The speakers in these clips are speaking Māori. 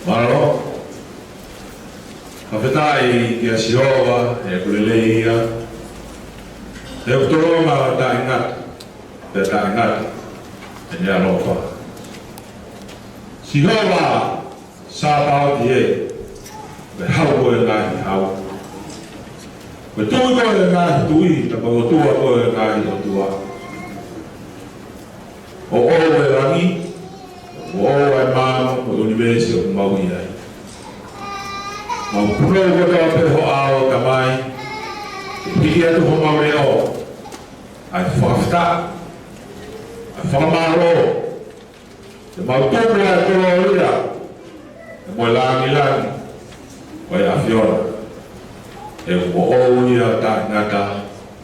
Malo, mawhetai ki a siroa e kuleleia, e utoronga o ta ingata, e nea lofa. Siroa sa pao ki e, me hau koe ngahi hau. Me tui koe ngahi tui, ta pa o tua koe ngahi o tua. O e rangi, o e mano, o universe o maui ai. Mau puno ko tau pe ho ao tamai, hiki atu ho mau reo, ai whakafta, ai whakamaro, e mau tupu ai tolo ria, e moe langi, o e awhiora, e mo o ia ta ingata,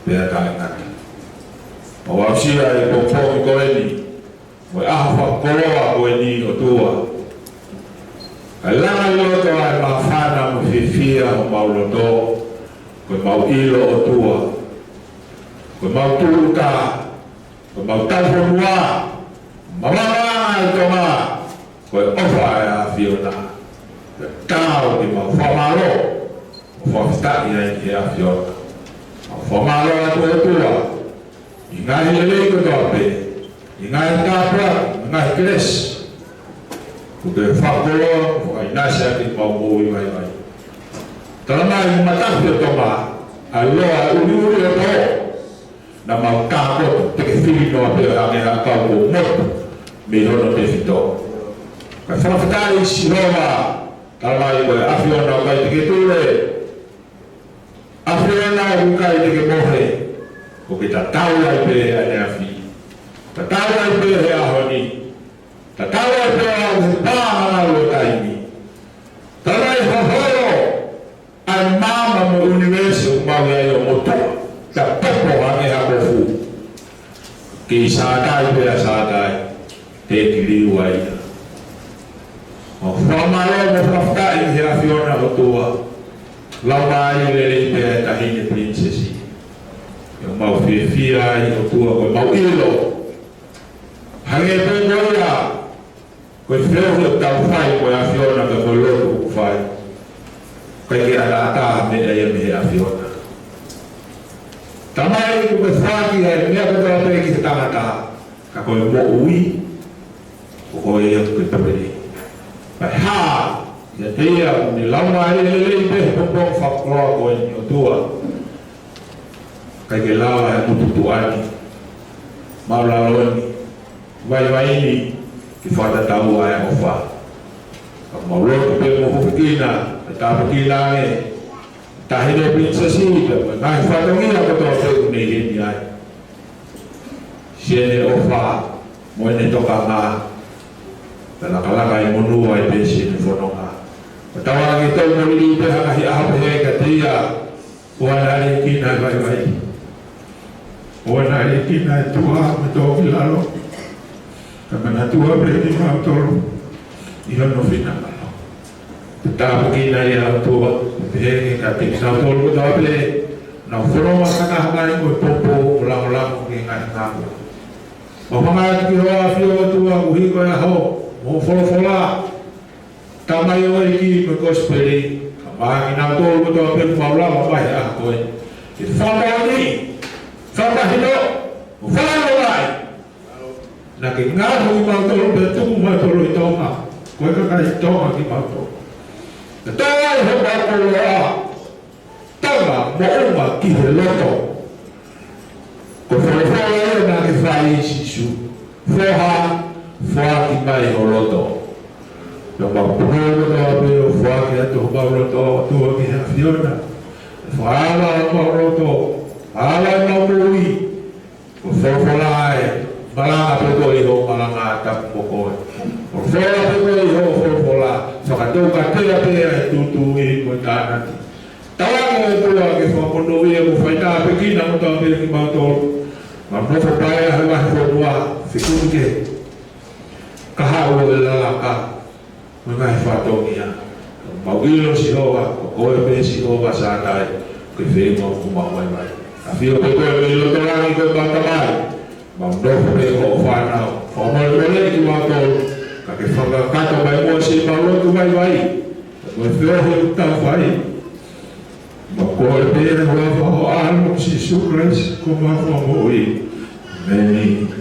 pea ta ingata. Mau awsia e popoki koeni, mo e aha whakoroa koeni o tua. Ai langa loto ai mawhana mo whiwhia o mau loto, koe mau ilo o tua, koe mau tūruka, koe mau tauwhanua, mawanga i tonga, koe ofa e a whiona. Koe tāo ki mau whamaro, o whakitaki ai ki a whiona. Mau whamaro atu o tua, i ngai lelei ko tope, i ngai tāpua, i ngai kresi. Kuke whakoroa, whakainasi ati mau mōi mai mai. Tala mai matafi o tonga, a loa uri o tō, na mau kākoto, teke whino a peo hange a kau o motu, me hono te whito. Kai whakawhatai siroa, tala mai koe awhiona o kai teke tūre, awhiona o kai teke mohe, ko ke ta tau ai pe a nea whi. Ta tau ai pe he ahoni, ta tau ai pe a he pāhana o taimi. Ta rai hahoro, ai mama mo universe o maui ai o motua, ta popo hange ha kofu. Ki sātai pe a sātai, te kiriu ai. O whamaro mo whaftai he a whiona o tua, lau mai lele pe a tahine princesi. O mau whiwhia ai o tua, o mau ilo. Hange pe ngoia, koe whio o tau whai koe a whiona ka koe loto ku whai. Koe ki ara ata me e me a whiona. Tamai koe whaki e mea koe pe ki te tangata, ka koe mo ui, o koe e koe peperi. Pai ha, ia teia ni launa e lelei pe pompong whakroa koe ni o tua. Kai ke lawa e mututu ani, maula loni, vai ni ki whatatau ai o wha. Ka mauloto pe mo hukina, e tāpukina e, tahine princesi, pe mai whatangia koto pe unei hini ai. Siene o wha, mo ene toka ngā, pe lakalaka e monua e pe siene whanonga. Ka tawangi tau mori pe hanga hi ahape he ka teia, ua nare kina vai. Wana e kina e tua me tō ki lalo. Ka mana tua pe ni mau tolu. I hono whina malo. Te tāpu kina i au tua. Te henge ka te kina tolu ko tau pe. Nau whanoma kaka hangai koe popo o lango ki ngai ngāku. O hangai ki hoa whio tua uhi koe a ho. Mo wholofola. Tamai o e ki koe kosperi. Ka maha ki nau tolu ko tau pe whaulama mai a koe. Te whamoni. Whamahino, whanau ai. Nā ke ngāhu i mautoro pe tuku mautoro i tonga. Koe kaka i tonga ki mautoro. Te tonga i hoka koro a. Tonga mo uma ki he loto. Ko whanau e nā ke whai i sisu. Whoha, whaki mai o loto. Yo mau puno toa pe o whaki atu ho mau loto. Tua ki hea whiona. Whaala o mau loto. Ala no mui, o whawhara e, malanga peko i ho malanga tapu moko e. O whawhara peko i ho whawhara, whakatau ka tea pea e tutu i koe tānati. Tawanga e pua ke whakono i e mo whaita pekina mo tau pere ki mautoro. Ma mofo pae a hewa he whanua, whikuru ke. Kaha o e lalaka, mo ngai whatongia. Mau ilo si hoa, o koe pe si hoa sātai, ke whenua kumau mai mai. Afio ko ko me lo to lang ko batamai. Mamdo ko ko fana. Formal mole ki ma ko ka ke fanga ka to mai mo si ma lo tu mai vai. Mo fio ho ta fai. Ma ko te re wa fa ho an si sukres ko ma fa mo i. Amen.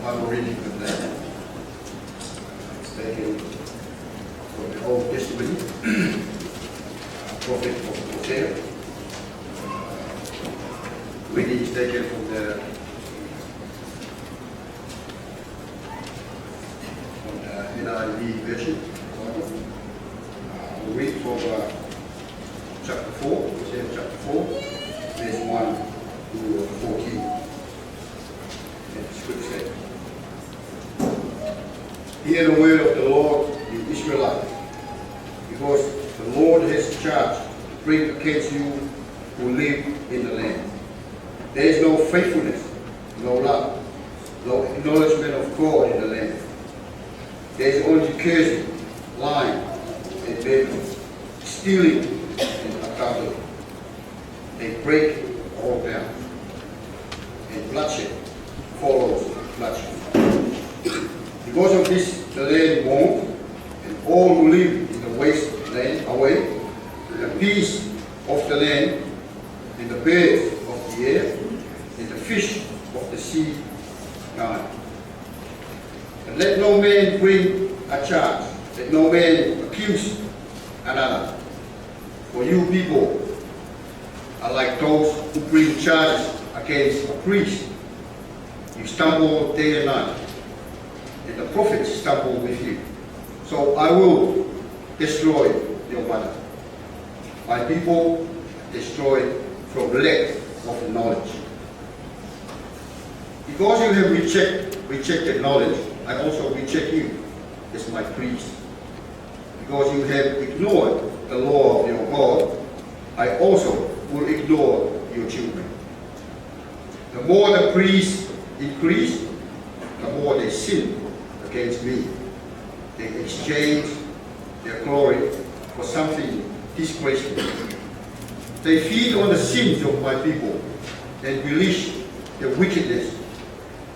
Bible reading from the taken from the Old Testament, prophet of Hosea. Reading is taken from the NIV version. We'll read from chapter 4, Hosea chapter 4, verse 1 to 14. Scripture. Hear the word of the Lord, the Israelites, because the Lord has charged to bring against you who live in the land. There is no faithfulness, no love, no acknowledgement of God in the land. There is only cursing, lying, and babbling, stealing, and adultery. They break all down, and bloodshed follows bloodshed. Because of this, the land mourned, and all who live in the waste land away. The peace of the land, and the birds of the air, and the fish of the sea died. And let no man bring a charge, let no man accuse another. For you people are like those who bring charges against a priest. You stumble day and night, and the prophets stumble with you. So I will destroy your mother. My people destroyed from lack of knowledge. Because you have rejected knowledge, I also reject you as my priest. Because you have ignored the law of your God, I also will ignore your children. The more the priests increase, the more they sin against me. They exchange their glory for something disgraceful. They feed on the sins of my people and relish their wickedness.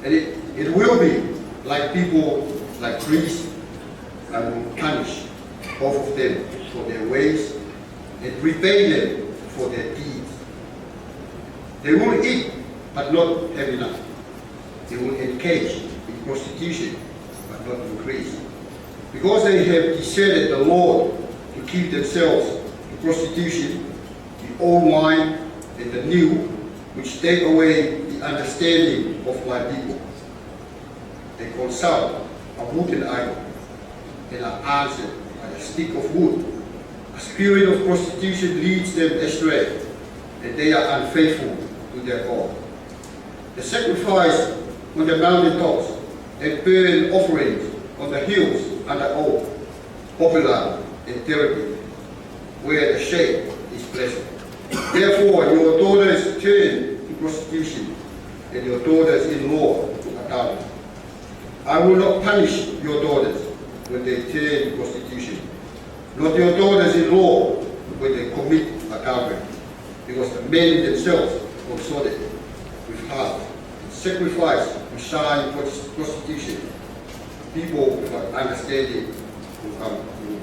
And it will be like people, like priests, I will punish both of them for their ways and repay them for their deeds. They will eat but not have enough. They will engage in prostitution but not increase. Because they have deserted the Lord to keep themselves to prostitution, the old wine and the new, which take away the understanding of my people. They consult a wooden idol and are answered by a stick of wood, a A spirit of prostitution leads them astray, and they are unfaithful to their God. The sacrifice on the mountaintops and burnt offerings on the hills are the old, popular and terrible, where the shame is pleasant. Therefore, your daughters turn to prostitution, and your daughters-in-law to adultery. I will not punish your daughters when they turn to prostitution, not your daughters-in-law when they commit adultery, because the men themselves consorted with her and sacrificed to shine prostitution. People without understanding will come to you.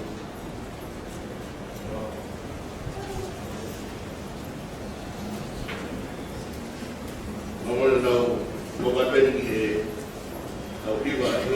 Viva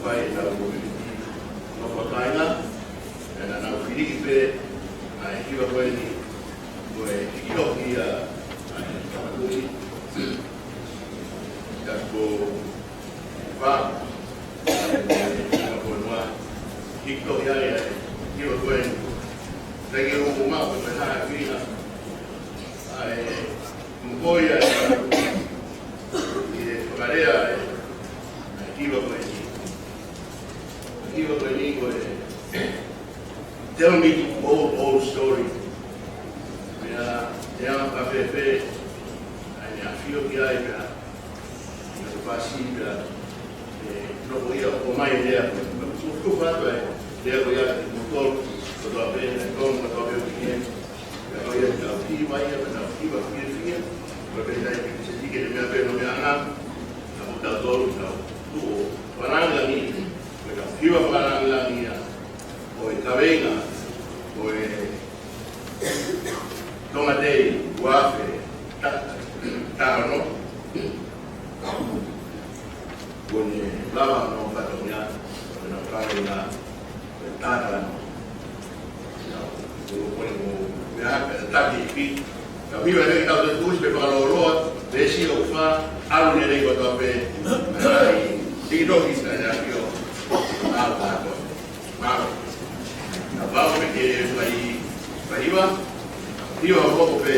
fai na community no whakaina e na nau whiriki pe ai hiwa koe ni koe hikoki a kamakumi ka ko wha ka ko noa hikoki ai hiwa koe ni rege o mumau koe haa whina ai mkoia e whakarea hiwa koe ni tell me old story. Ya kafe ani afio kia ika pasi ika no voy a comer idea tu fato é dia voy a motor todo bem com todo bem bien ya voy a aqui vai a na aqui vai bien porque daí que se diga de minha pena me ana a botar todo tu paranga ni porque aqui vai paranga ni o cabenga o tomatei wafe no kwenye lava no patonya na pale na tata no kwenye ya tati pi kabiwa ile kama tushbe kwa lolo deshi ofa au ne lego tope dido kisanya hiyo hapo mao na bao que vai hiyo hapo pe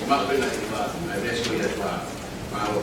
mape na iba na desko ya kwa mao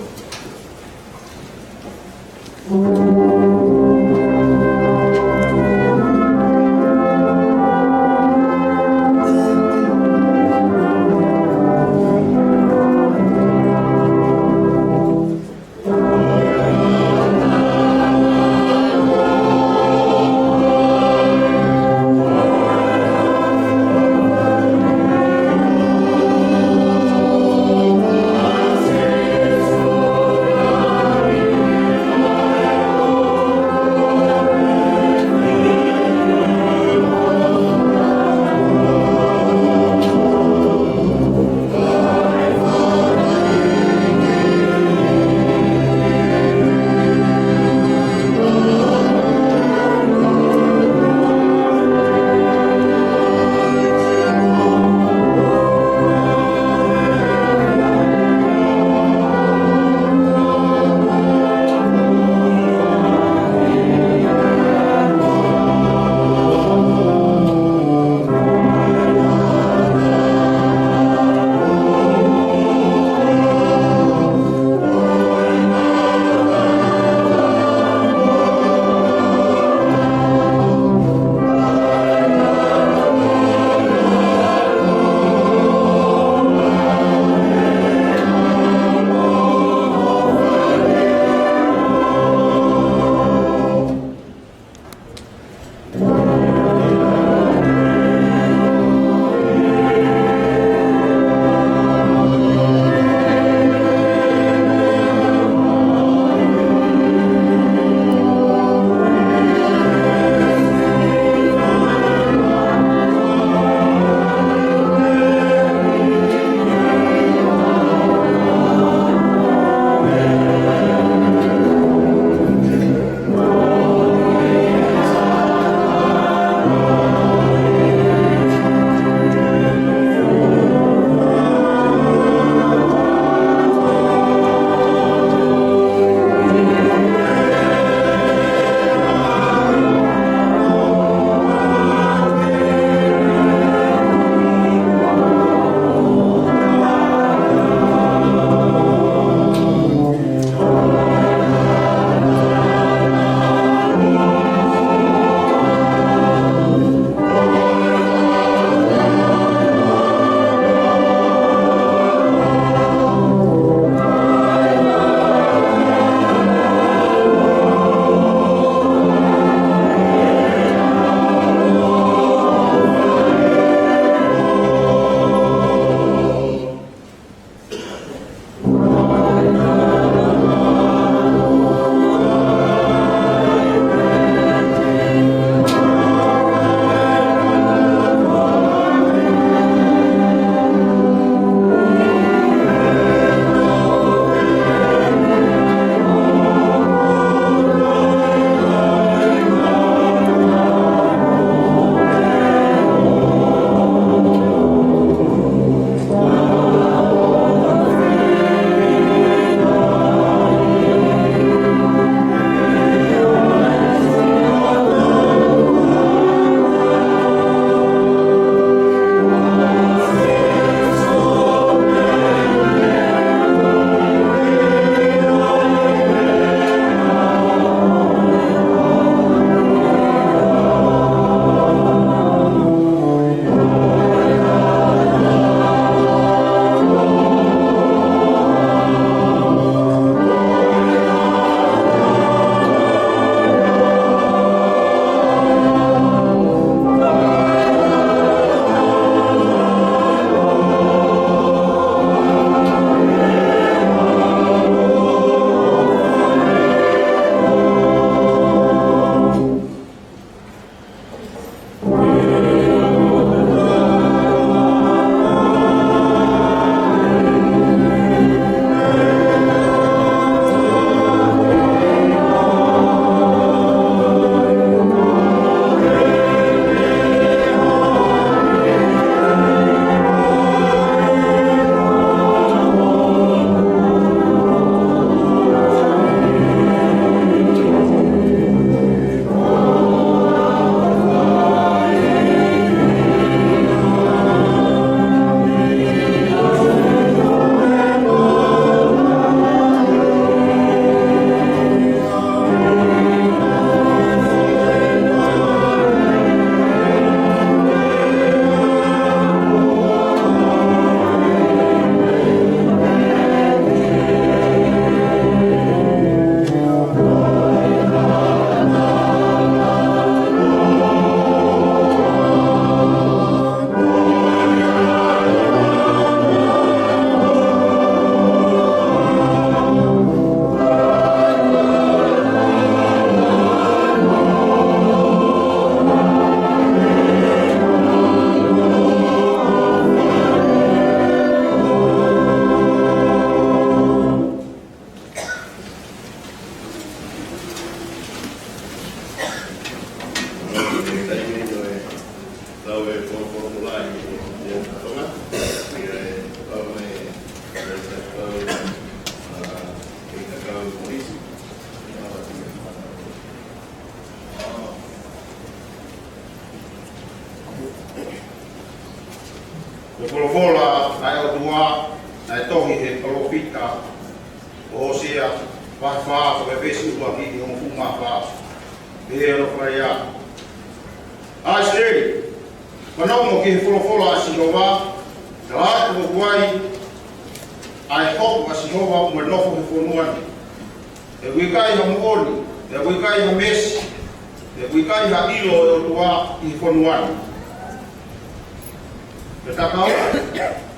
o folofola ai o tua ai tohi he kolofita o Hosea whawha o e vesi ua ki o fuma wha e ro whaia ai sere whanau mo ki he folofola a Sinova te lato o kuai ai hoku a Sinova mo e nofo he whonuani e wikai ha muoni e wikai ha mesi e wikai ha ilo e o tua i he whonuani me takau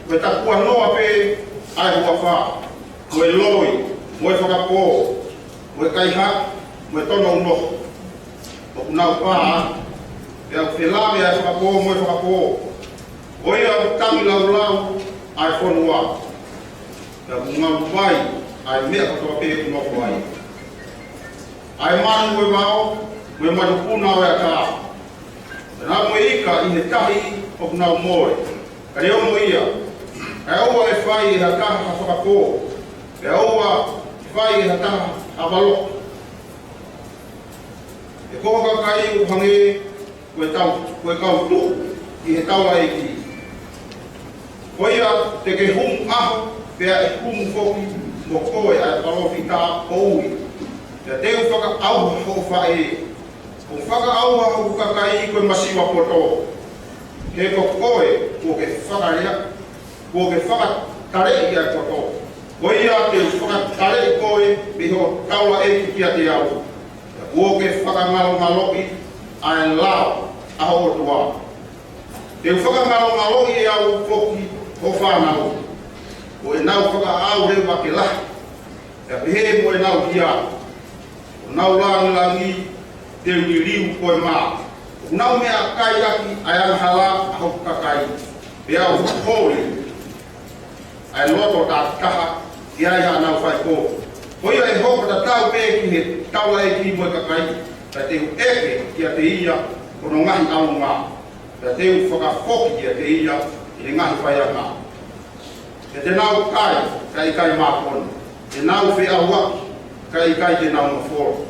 me takua noa pe ai hua wha mo e loi mo e whakapō mo e kaiha mo e tono unoho o kunau pā e au whelame ai whakapō mo e whakapō o ia au tangi lau lau ai whonua e au ngau vai ai mea katoa pe unoko ai ai manu e mao mo e madupuna o e aka e nā mo e ika i he tahi o kunau moe ka reo mo ia e aua e whai e hataha ha whakapō e aua whai e hataha ha walo e koha kai u hange koe kau tu i he taua e ki ko ia te ke hum aho pea e hum foki mo koe a walofi tā oui e te u whaka auha ho whae o whaka auha ho kakai koe masiwa poto he ko koe ko ke whakarea ko ke whakatare i ai poto ko ia te whakatare i koe miho taula e ki kia te au ko ke whakangalo ngaloki ai lao aho o tua te whakangalo ngaloki e au foki ho whanau ko e nau whakaau reu wake lahi e pehe mo e nau kia o nau langi te uni riu koe maa o nau mea kai aki ai anhala aho kakai pe au hori ai loto ta taha ki ai ha nau whai ko ko ia e hoko ta tau pe ki he taula e ki mo e kakai ta te u eke ki a te ia kono ngahi au ngā ta te u whakafoki ki a te ia i ngahi whai a ngā e te nau kai kai māponi e nau whi au waki kai te nau mawhoro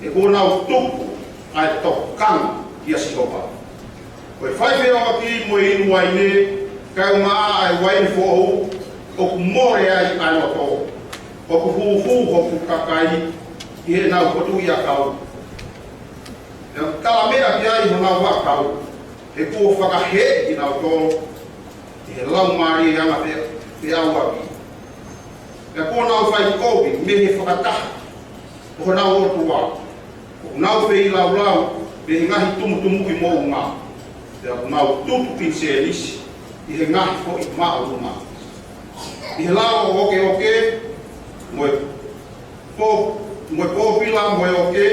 e ko nau tupu ai tokang ki a Sinova ko e whai whi au ki mo e inu ai ne kai ngā ai waini fōu o ku more ai ai noto o ku huhu o ku kakai i he nau kotu i a kau e tala mea ki ai ho nau wakau e kua whakahe i nau tō i he lau maari i anga te au aki e kua nau whai kopi me he whakataha o ho nau o tua o nau whi lau lau me he ngahi tumutumu i mou ngā e nau tutu ki se nisi i he ngahi fo i maa runga. I he lao o oke mo e pōpila mo e oke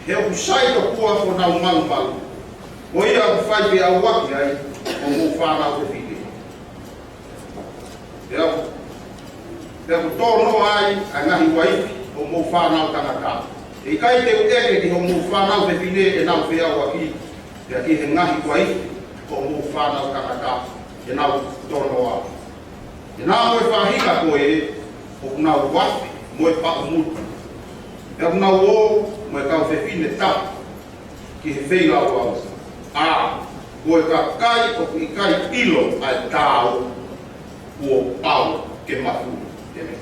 he o kusai to kua ko nau malu. O ia o whai pe au waki ai o mō whānau te whike. Te au tōno ai a ngahi waifi o mō whānau tangata. E kai te u eke ki o mō whānau te whine e nau whi au waki te aki he ngahi waifi o mō whānau tangata. E nau tono a. E nā moe whahika koe o kunau wafi moe pāku mutu. E kunau o moe kau whewhine tā ki he wheilau au. A, koe ka kai o ki kai ilo ai tāo o au ke mahu. Tēne.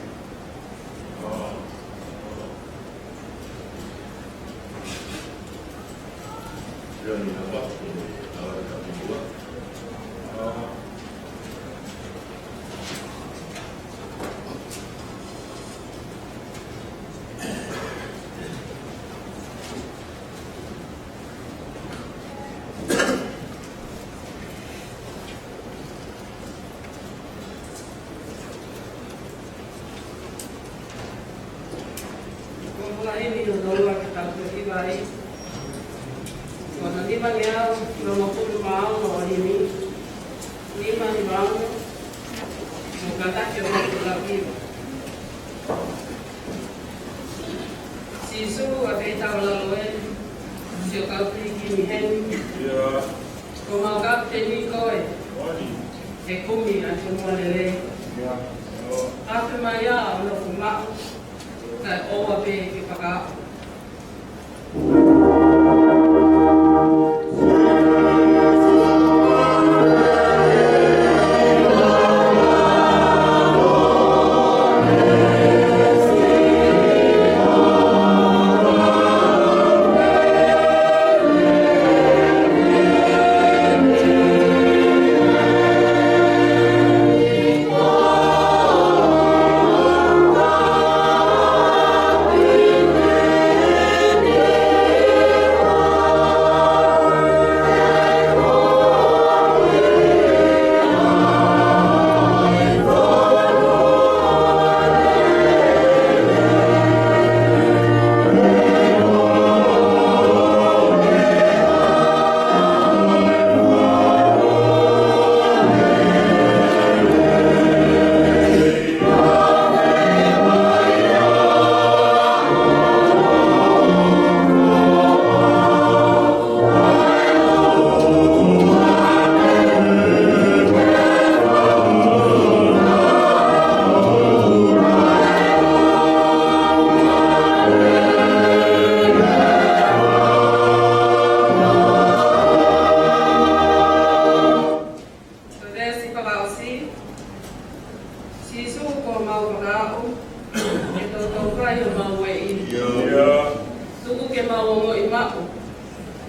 mako.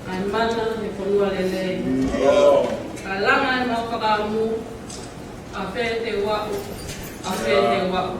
Ai mana ni konua lele. Kalama ni mau kakamu. Afete wako. Afete wako.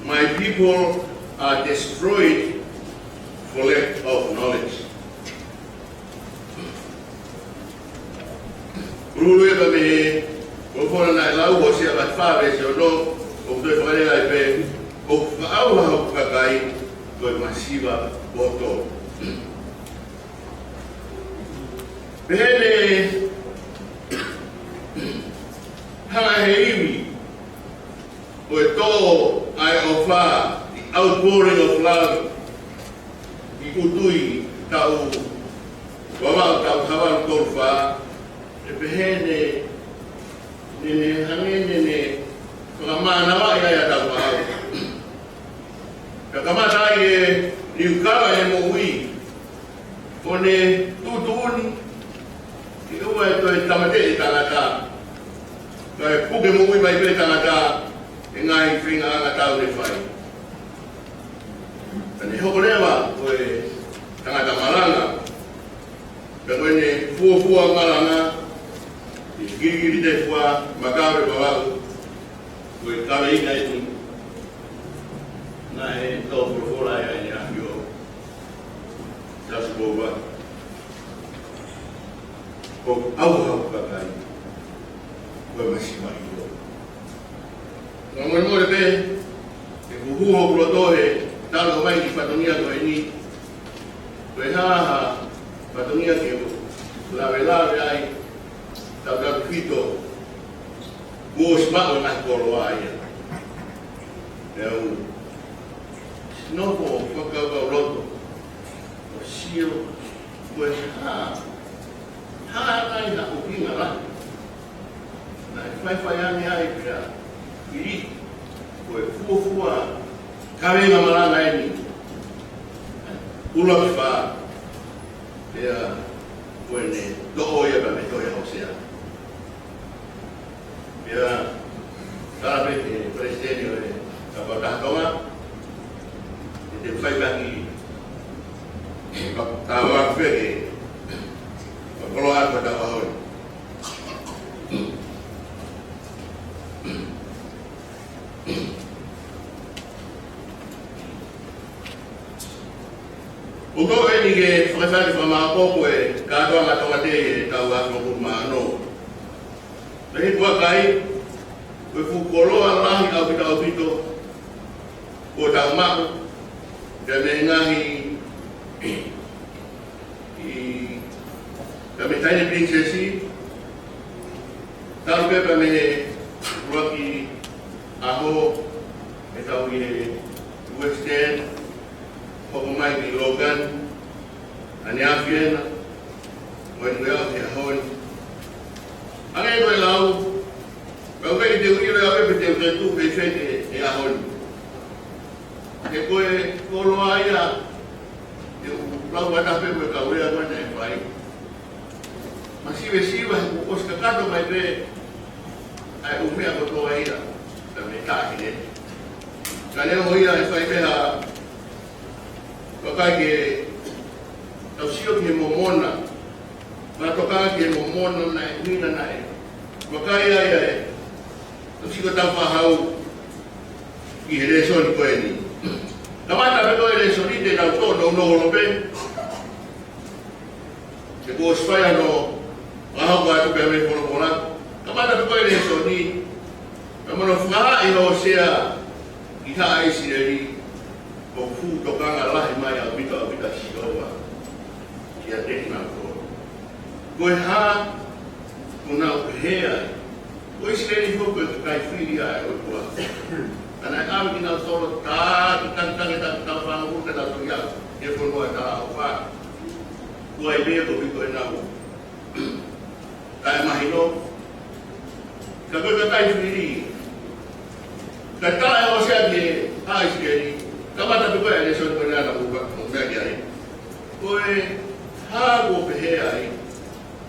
My people are destroyed for lack of knowledge. Rulu ya kami, kufona na lau wasi abat fare si ono, kufdoi fare lai pe, kufauha kakai, koi masiva boto. Pehele, hanga heiwi, koi to I offer the outpouring of love, ikutui tau wawa tau hawa tolfa e pehene nene hangene kamana wa ya tau au kamata ye liukawa e moui one tutuni iwa e tamate tangata kai puke moui mai pe tangata ngai finga ngata le fai ani hokolewa koe tangata malanga ka koe fuafua malanga i gigiri te fua makawe wawau koe kawe ina itu na e tau profora ya ni ahio just boba ko au kakai koe masima io ngomong be e kuhu blotohe talo mai ki patonia ko ini koe ha patonia ke lave ai tau fito bos ma na kolo ai eu no po ka roto o sio koe ha ai na upinga la na fai ani ai pia iri koe fuafua kawenga malanga ini ula fa ya koene do ya ba me to ya osea ya sabe que presidente kapata tonga te fai bagi tawa fege kalau apa tawa hoi uko ini ke fresali fama popo e kato nga tomate tau afro kumano lehi tua kai we fukolo alahi au pitao pito o tau mako kame ngahi kame taine princesi tau pepa me ruaki aho e tau i West End Poko mai di Logan, ani afien, when we are here home. Angai ko lau, kau kai te uri lau e te tu pe fete e a home. Ke koe kolo aia, te lau wata pe koe kau rea mana e pai. Masive os kakato mai pe, ai umea ko toa ira, ta me tākine. Kaneo hoia e whai peha, tokai ke tau sio ke momona ma tokai ke momona na nina nai tokai ai tau sio tau pahau ki reso ni koeni tamata be ko reso ni te tau to no be ke ko sfaya no aho ga tu be me kono kola tamata be ko reso ni kamono fanga i no sea ki ha ai sireri o fu tokanga lahi mai a vita siroa ki a teki nā kō. Koe hā kuna o hea koe sireni hoko e kai whiri ai o kua. Ana e kawe ki nā toro tā ki tangitangi tā whangu ka tā tui au e whanua tā au whā. Kua e mea ko piko e nā o. Ka e mahi no. Ka koe ka kai whiri. Ka tā e o sea ki ai sireni kamata piko e leso ko na buka mo mea ai koe ha go pe ai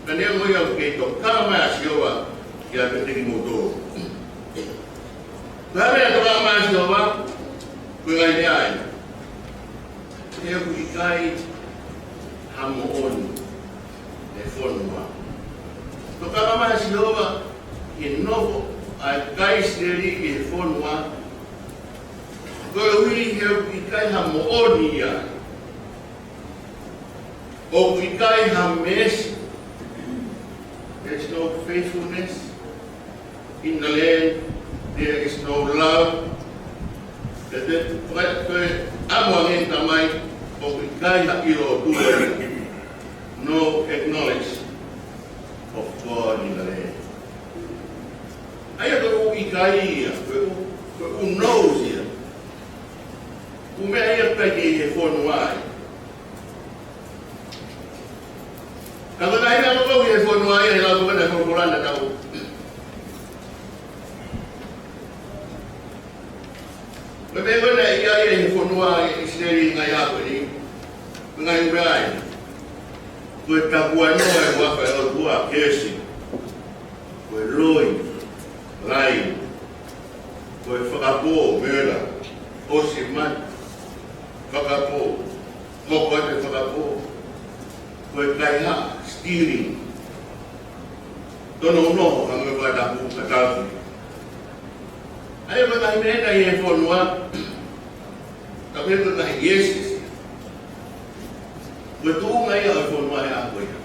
kane mo ia ke to kama asiowa ia pe te moto ba me to kama asiowa ko ai ne ai e ku ikai hamo on e fonwa to kama asiowa e novo ai kai steri e fonwa koe hui heo ki kai ha mooni ia. O ki kai ha mes. There's no faithfulness in the land. There is no love. Koe amo angin tamai o ki kai ha ilo tuwe. No acknowledge of God in the land. Aya koe ui kai ia. Koe knows ia. Umea ia peke he whonu ai. Kalau nak hilang apa kau yang phone wire yang lalu kena korporan dah tahu. Memang nak ia phone wire isteri dengan apa ni, dengan Ibrahim. Ketabuan orang buat kalau buat kesi, berloi, lain, berfakapo, merah, osiman, fakapo, mokot fakapo, berkaya, steering. Tono ang mga dapo katabi. Ayaw ba tayo na yung phone wa? Tapi ito na yes. Betul ngayon ang phone wa ya ako ya.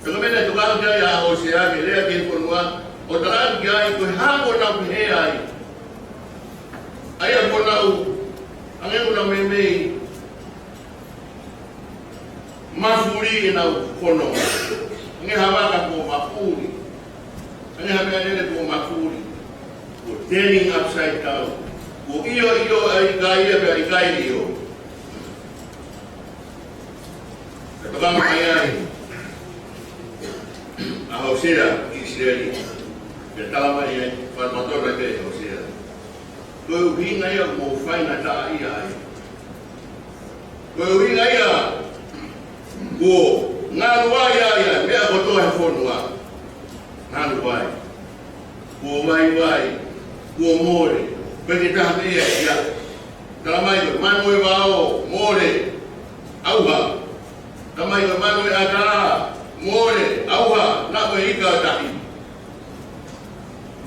Kung may natugang kaya ako siya, kaya yung phone wa, o talang kaya ko hapon na pihayay. Ayaw ko na ang ito na may mafuri na kono. Ang hawakan ko mafuri. Ang hawakan ko mafuri. Turning upside down. Kung iyo ay gaya iyo. Kapag mayay, ako sila, Israeli. Katama niya, motor na kayo, ako sila. Kung uwi ngayon, mo fay na taayay. Kung uwi ngayon, nga luwaya yan, may ako to ang phone wa. Nga luwaya. Way. More, pwede tayo iya. Kalamay ko, manoy bao, more, auha. Kamay ko, manoy aga, more, auha, na ko ikaw tayo.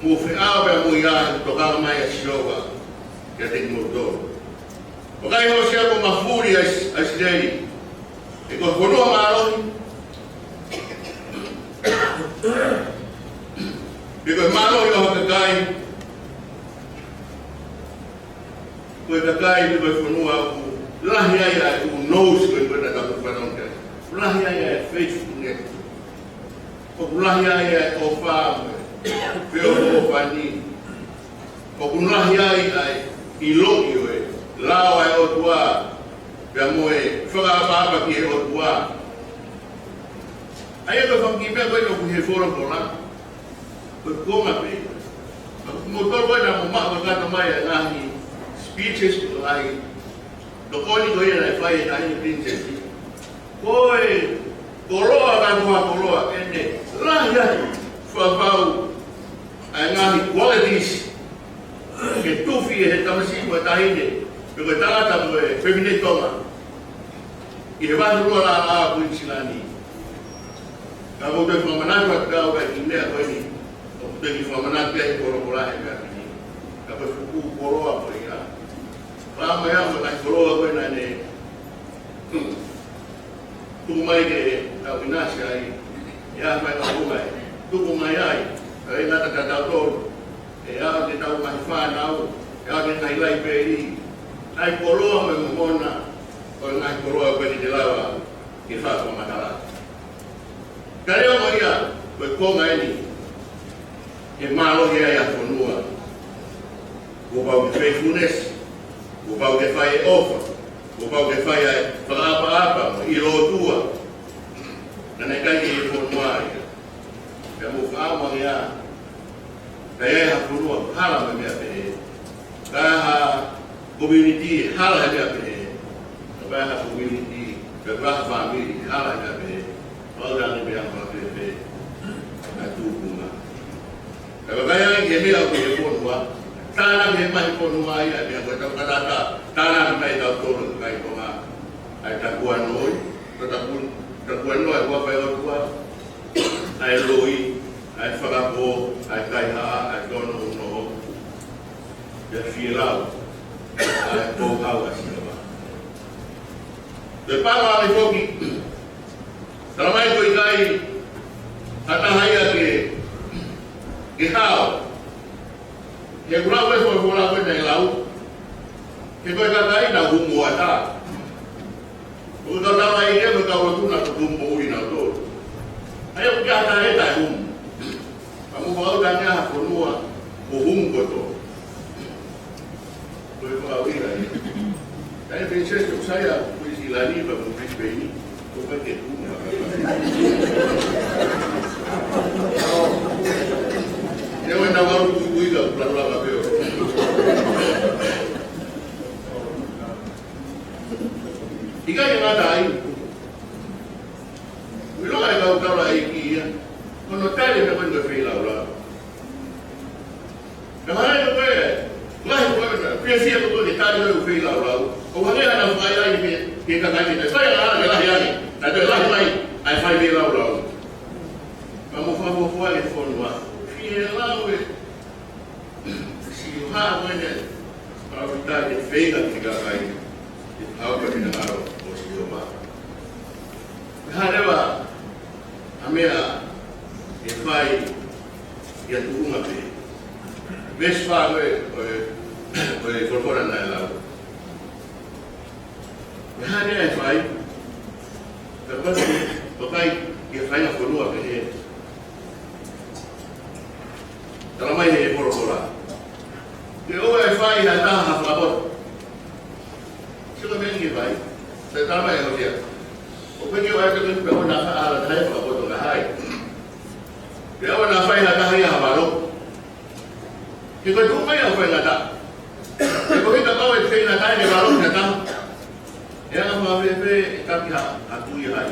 Mufiawa mo yan, toka kamay asyoga, kating motor. Pagkaya mo siya po mafuri as day. Ikaw puno ang araw. Ikaw mano yung kagay. Kau kagay ni berfunua aku lahia aku knows kau berada dalam panang kan lahia faithfulness kau lahia ofam feel ofani kau lahia ilok yo lawa otua gamoe fora apa que otua ayo kau fangkibe kau no kuheforon bola kau ngapain motor kau nak mak berkata maya ngahi speeches to I the only way I find I princess boy koroa kan koroa ende lah ya fabau ang qualities ke tufi he tamasi ko tahinde ko tata mo feminine toma iba dulu ala ku silani kamu tu mamanan ko kau ka inde ko ni to ni mamanan ke koroa he ka ni ka fu koroa ko ya Pama yang menaklukan apa nane, tumai ke Indonesia ini, ya mereka tumai, tumai ay, kalau nak kata tahu, ya kita tahu mahfan tahu, ya kita hilai beri, ay koroa memona, kalau nak koroa beri jelawa, kita sama masalah. Kalau Maria berkongga ini, emalo dia yang punua, gua faithfulness. Upau ke fai ofa, upau ke fai apa-apa, ilo tua. Nanekai ke formuari. Kamu faham ya? Kaya hapunua hala memia pe. Kaya community hala memia pe. Kaya community, kaya family hala memia pe. Orang ni biang pe. Atu bunga. Kaya gemi aku ke formuari. Tanah memang ekonomi ada yang kata tanah memang dah turun kai koma ai takuan noi takuan noi gua pai gua ai loi ai farapo ai kai ha ai dono no de filau ai ko hawa sila de pala ni foki ramai ko ikai ata haya ke hao que kuna vez foi bola foi de lau que foi kata ina humu ata o kata mai ke me ka rotu na humu ina to ayo kata eta humu kamu baru danya ponua o humu to foi para ouvir aí princesa saya fui silani para cumprir bem o vai ter tudo. Eu ainda agora cuido para lá ver. E ganha nada aí. O não é o cara aí que quando tá ele também vai fazer lá. Não é não é. Lá é precisa do detalhe do fez lá. O que é não vai aí que cagada. Sai lá aí. Até lá vai. Aí vai ver lá. Vamos fora de forma. Lá se o rabo é a verdade feita que aí algo que não o senhor Hareba a minha vai e a turma vez faz foi fora na lá Hareba vai depois o pai que vai na coroa que kalau mai he poro-pora. Ke o e fai na taha flabot. Sila mengi vai. Sa tama e hotia. O pengi wa ke pe o na fa ala dai flabot ga hai. Ke o na fai na taha ya balo. Ke ko tu mai o fai na ta. Ke ko hita ka o fai na taha ni balo na ta. Ya na ma be ka ki ha atu ya hai.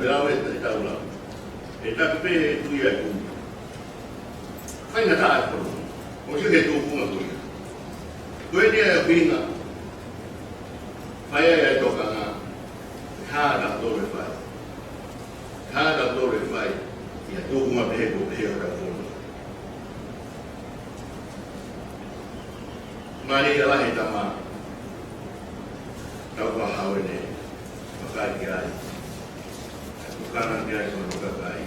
Bela we ta ula. Eta pe tu ya ku. Fai na taha ko. O se que tu fuma tu. Tu dia pinga. Fai ai toka na. Cada dole fai. Cada dole fai. E tu fuma be ko be ora fuma. Mani ela hita ma. Tau ba hawane. Makai kiai. Bukan kiai so bukai.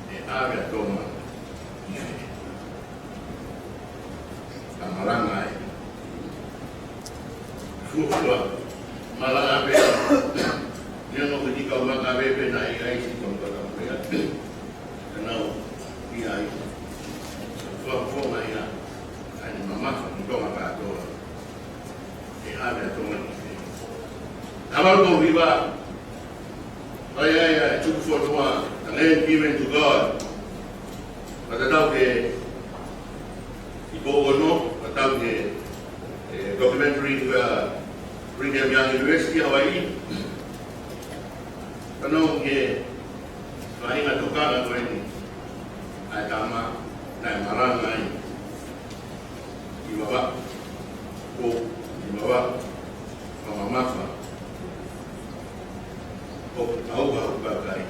E aga toma. Marangai, fufua, malangabe, yang mau ketika malangabe benai si tonton apa kenal dia fufua mana, ani mama tonton apa tu, ada tonton. Amal kau riba, ayah cukup fufua, and then given to God. Pada tahu ke ibu ono atau ke documentary juga Brigham Young University Hawaii tanong ke lain atau kan atau ini agama dan marangai di bawah mama mafa tahu bahawa bagai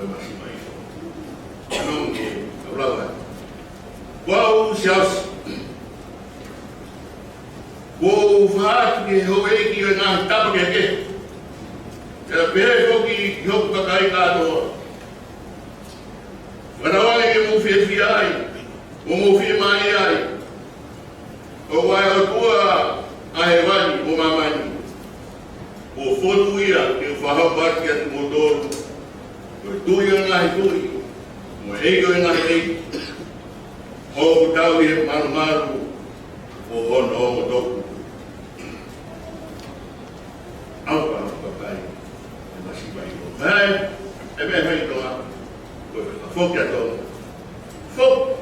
masih baik tanong ke Allah Wow, sias. Wow, faat ke howe ki na tap ke. Kaya pere ko ki yok ka kai ka to. Wala ke mo fi ai. Mo fi mai ai. O wa o tua ai wani o mamani. O fotu ia ke fa ha part ke motor. O tu ia na tu. Mo ego na ei. O tau e maru o ono o toku. Apa papai? Masih baik. Hai, ebe doa. Fok ya to. Fok.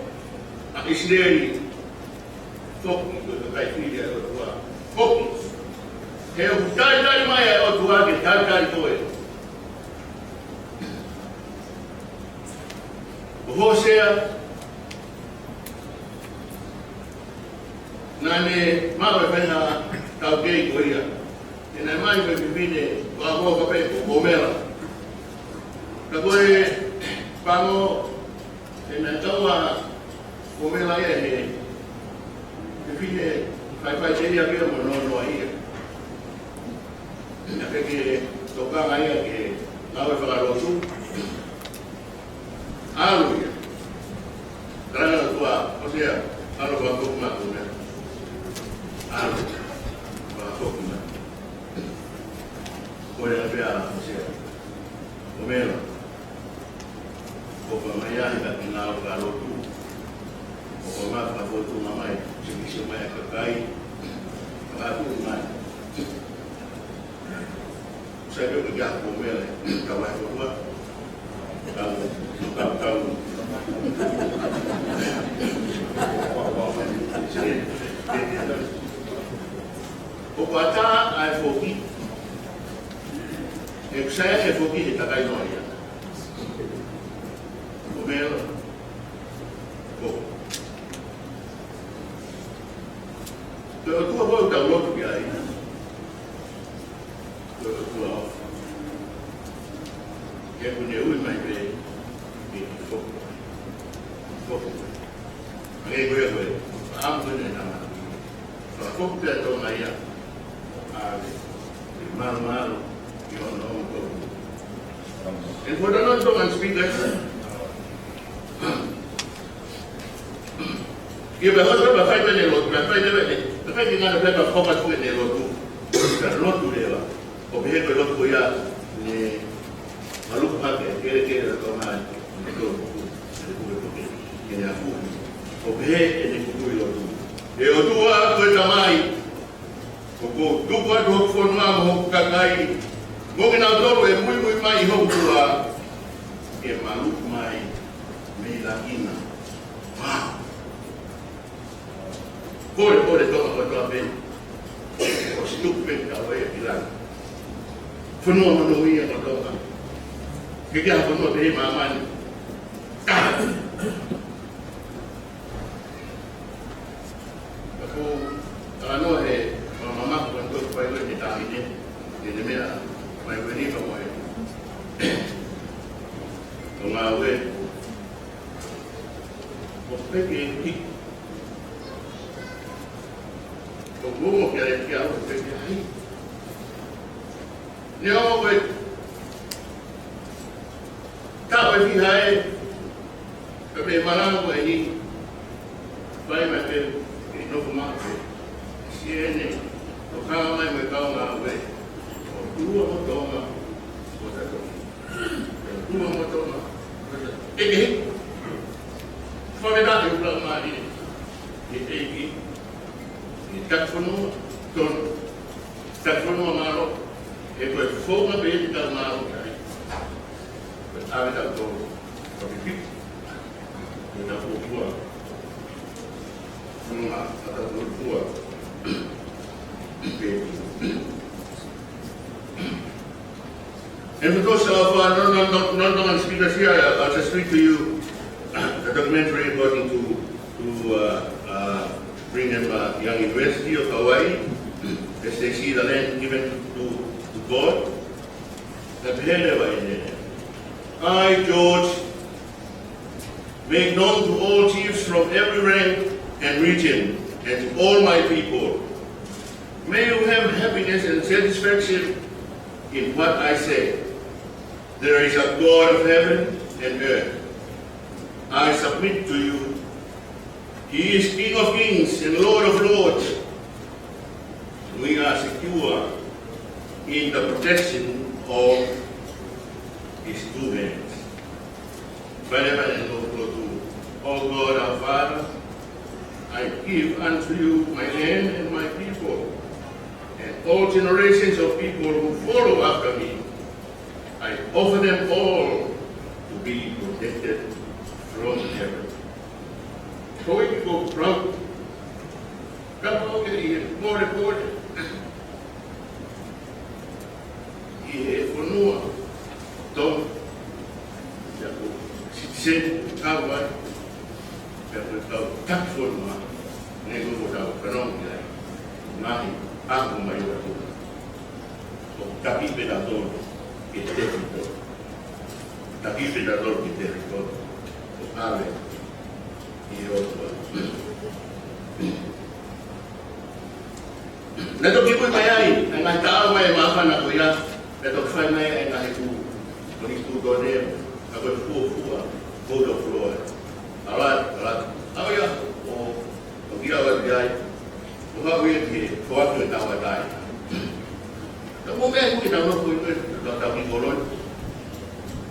A isleri. Fok do kai filha do tua. Fok. Que o tai mai o tua que tai foi. Você nane mawe pena tauke koia ina mai pe vine wa mo ka pe bomera ka koe pamo ina tawa bomera ye he vine pai teria que mo no aí ina pe que toka aí que nawe fa lo su alu Karena tua, maksudnya kalau bapak rumah punya, bapak rumah, boleh lebih alam maksudnya, umel, bapak maya tidak kenal kalau tu, bapak mah bapak tu mamai, sebisa maya kekai, bapak tu rumah, Saya dia kerja komel, kawan tua, tahu. Opata ai foki, saya ai foki kita kai noia. Komel, Kalau tu apa download tu biar ini. Kalau tu off. Yang punya mai be ni fok. Ini gue. Am punya nama. Kalau fok dia tu mai ya. Mal. You know. And for the non-Tongan speakers, you have a fight in the road, the fight in the paper focus with the road. Not to the obey the look we are. I look back and get a command and go in their food. Obey and they could do. They will do what the mind. Do what work for Mam Hokai. Moving out door and we might hope to a Maluk my Melakina. Wow. Pode tomar para bem. O stupid away bilang. Funo no iya ko to. Kaya ko no be maman. Ako ano mama ko ko pa ito ni tami ni. Ni mera mai veni pa mo. Tumawe. O peke Como que era que algo que aí? Não, mas tá vai vir aí. Também malango aí. Vai mais ter novo marco. Siene. O cara vai me dar uma vez. Tua motoma. Tua motoma. E foi verdade o plano ali. E Takfono malo, e poi forma bene dal malo, avete dato proprio qui, da tua, non ha dato tua, and for those of non speakers here, I'll just read to you a documentary according to bring them Young University of Hawaii, as they see the land given to God. I, George, make known to all chiefs from every rank and region, and to all my people. May you have happiness and satisfaction in what I say. There is a God of heaven and earth. I submit to you. He is King of Kings and Lord of Lords. We are secure in the protection of His two hands. Forever and ever, O God our Father, I give unto you my land and my people, and all generations of people who follow after me. I offer them all to be protected from heaven. So we can go from more important. Funua, Tom, Sin, Kawan, tak funua, nego bodoh, penong dia, nahi, aku mayu aku, tapi pedador, kita itu, tapi pedador kita itu, ave. Nato kipu mayai, ang tao may makan ako ya. Nato fay may ay nahiku, nahiku doon ako fuwa, God of Lord. Alat, ako ya, o pag-iawad gay, umawin ki, kuwag yung tawad ay. Nakumaya ko kinawag ko ito, nagtatawag kolon.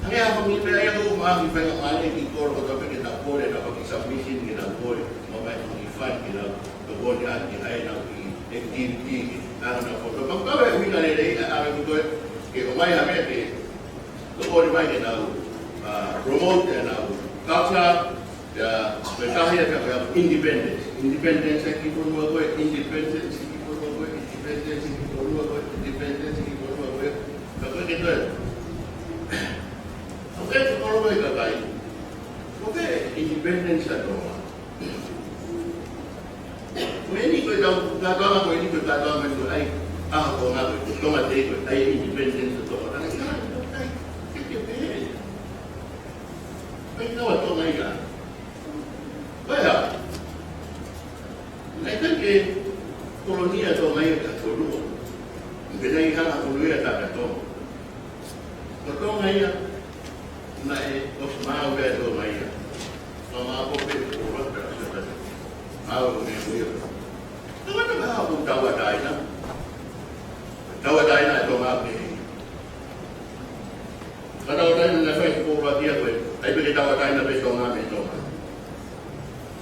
Ang yapang ipinaya ko kumahang ipinang alay kikor o kapag itakore na pag-isubmission kinakore mamay pag-ifan kinakore at kinay na activity na po. So pagkawin ko na nilay na amin ko ke o mai ame ke o ri mai ke nau promote and culture ya betahia ka independence ki pun ko independence ki pun ko independence ki pun ko independence ki pun ko ka ko ke tu oke ko ro ka kai oke independence la to meni ko da ko ini ko da ko men ko ai ko nga ko ma te ko ai independence to na ai ke pe ai no to ngai ga Vaya, naikkan ke kolonia tu mai kat dulu, bedai kan kolonia tak betul. Betul mai ya, naik osmau ke tu mai ya, sama apa pun orang berasa tu, mau ni dia. Tu kan dah pun tahu ada tu mak ni. Kalau orang nak faham orang dia tu, ai boleh tahu ada betul mak ni tu.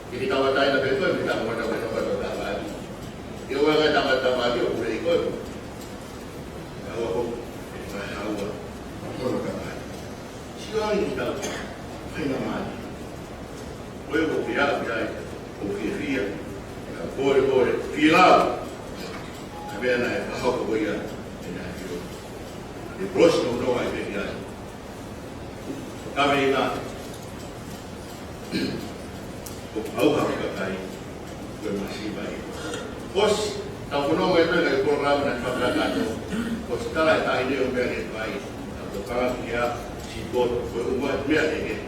Jadi kalau tanya lebih tu, kita mana lagi. Dia orang kata lagi, boleh ikut. Kalau aku, apa kata? Siapa yang kita pengalaman? Boleh biar, boleh viral. Tapi anak, apa boleh? Di bos tu ada dia. Kami nak. Au ka kai ko masih baik. Pos tau kono mai pe program na pagkakano. Pos tala ta ide o bere baik. Tau para dia si bot ko umat mea ke.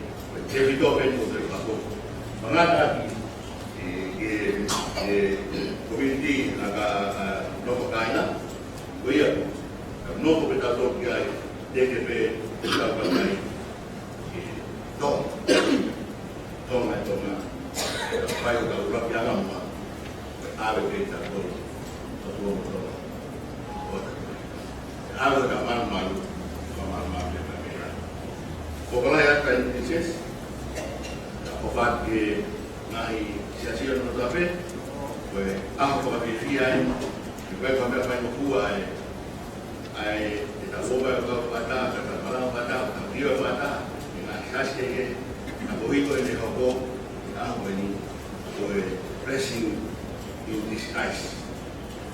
Jadi to ben mo dari ako. Mangata community naga no kaina. Kuya no ko beta to kai DKP ka kai. To mai to na Baik kalau ulang jangan mah, ada kita tu, ada kaman malu kita mera. Pokoknya ya kan insis, obat ke nahi siasat untuk apa? Boleh, aku bagi fiai, boleh kami apa yang buat, kita ubah ke bata, kita malam bata, dia bata, dengan siasat aku itu ini aku. When you blessing in disguise,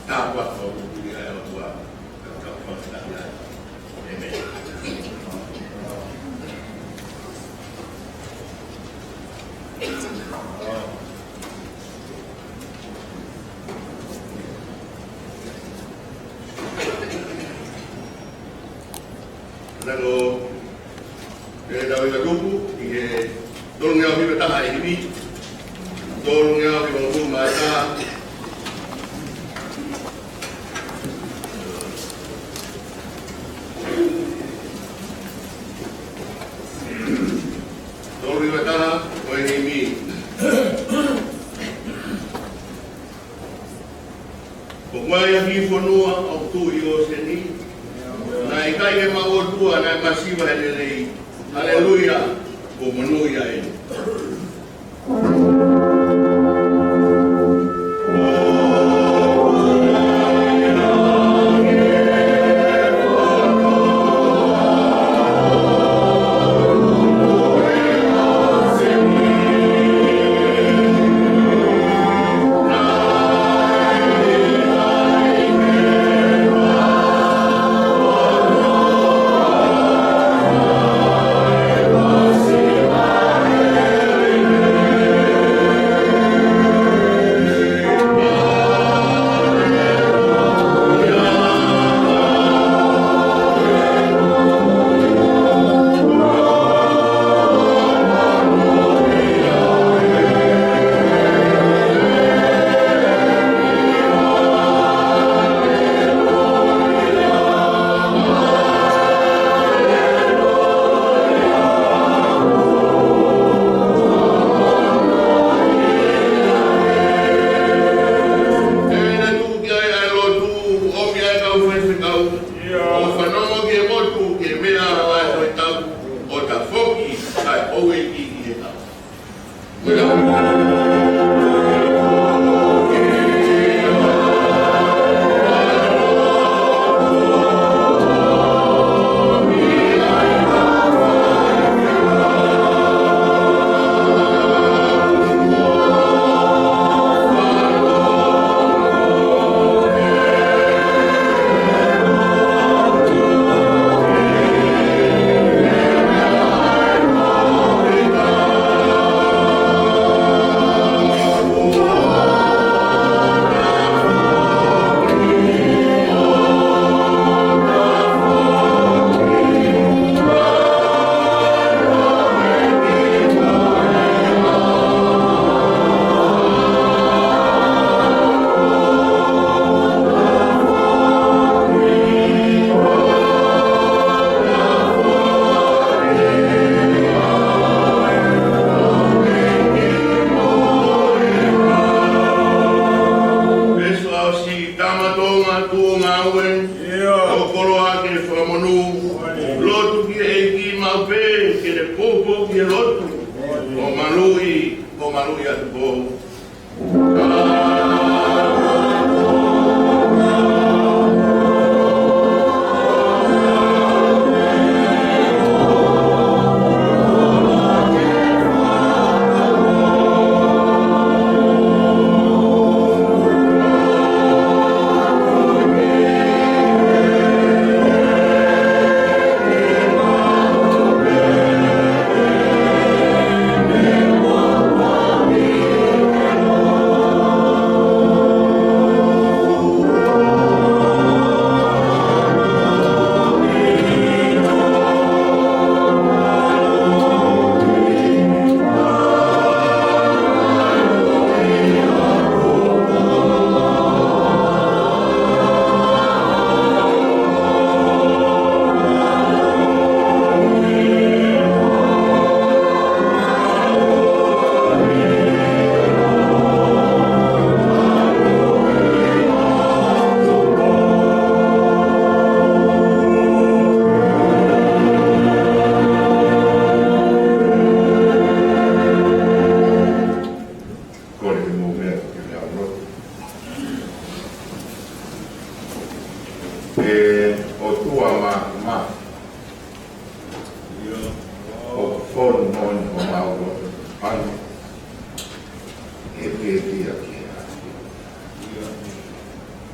tak buat kau budi ayat tua, kau konstantan. Amen. Lalu dari Dawei Lagubu, ini tolong yang kita tahu hari ini. Tolong yang kita baca. Tolong yang kita tahu hari ini. Pokoknya hifonua waktu iyo seni. Na ikai yang mau dua na masih berada. Haleluya. Bumenuya ini. Lotu ki e ki maupe, ke le popo ki e lotu. O malui atu po.